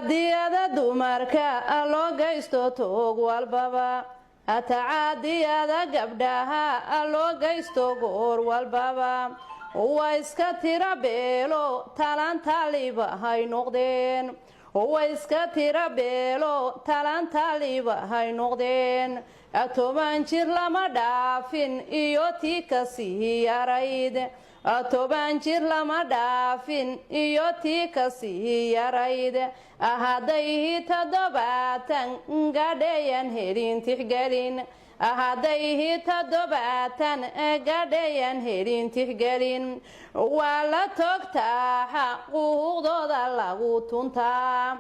tacaadiyada dumarka loo geysto toog walbaba tacaadiyada gabdhaha loo geysto goor walbaba waa iska tira beelo talantaaliba hay noqdeen waa iska tira beelo talantaaliba hay noqdeen 10 jir lama dhaafin iyo tii kasii yarayd 10 jir lama dhaafin iyo tii kasii yarayd hadday 70 gadhayan helin tixgelin hadday 70 gadhayan helin tixgelin waa la toogtaa xuquuqdooda lagu tuntaa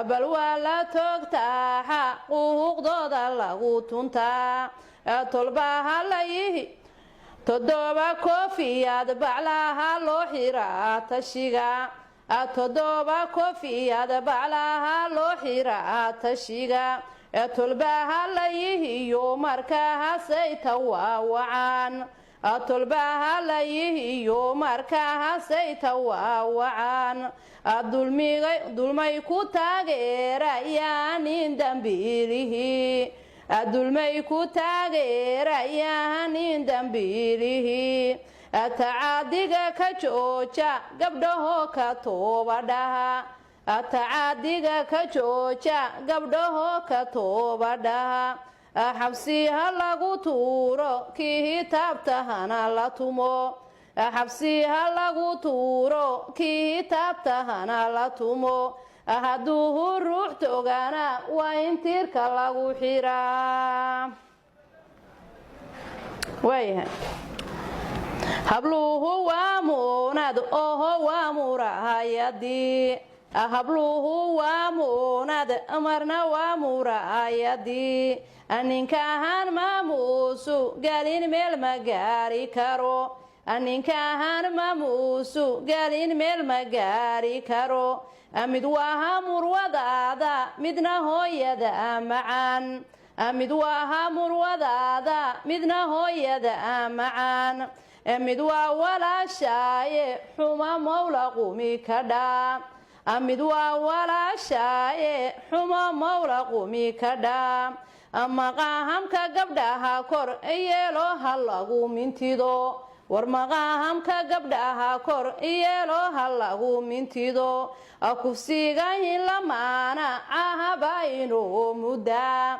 bal waa la toogtaa xuquuqdooda lagu tuntaa tolbaha la yihi 7 koofiyad baclaha loo xiraa tashiga 7 koofiyad baclaha loo xiraa tashiga tolbaha la yihiyo markaasay tawaawacaan tolbaha la yihiyo markaasay tawaawacaan dulmay ku taageerayaan in dambiilihi dulmay ku taageerayaan in dambiilihi tacaadiga ka jooja gabdhaho ka toobadhaha tacaadiga ka jooja gabdhaho ka toobadhaha xabsiha lagu tuuro kii taabtahana la tumo xabsiha lagu tuuro kii taabtahana la tumo hadduu ruux togana waa in tiirka lagu xiraa waayahay habluhu waa muunad oho waa murahayadii habluhu waa muunad marna waa murahayadii ninkahan maamuusu galin meel ma gaari karo ninkahan maamuusu galin meel ma gaari karo mid waa murwadaada midna hooyada macaan mid waa murwadaada midna hooyada macaan mid waa walaashaaye xuma mawla qumi ka dhaa mid waa walaashaaye xuma mawla qumi ka dhaa maqaahamka gabdhaha kor yeelo ha lagu mintido war maqaahamka gabdhaha kor yeelo ha lagu mintido kufsiga in lamaana ahaba inuu muddaa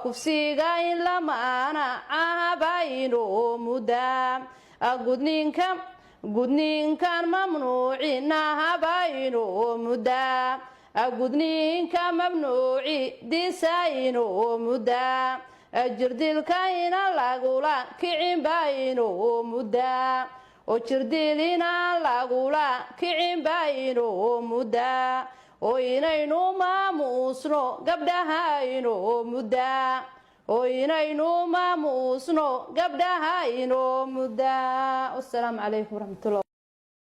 kufsiga in lamaana ahaba inuu muddaa gudniinkan mamnuuci nahaba inuu muddaa gudniinka mamnuuci disa inuu muddaa jirdilka ina lagula kicinba inuu muddaa oo jirdil ina lagula kicinba inuu muddaa oo inaynu maamuusno gabdhaha inuu muddaa oo inaynu maamuusno gabdhaha inuu muddaa. Wassalaamu calaykum waraxmatullahi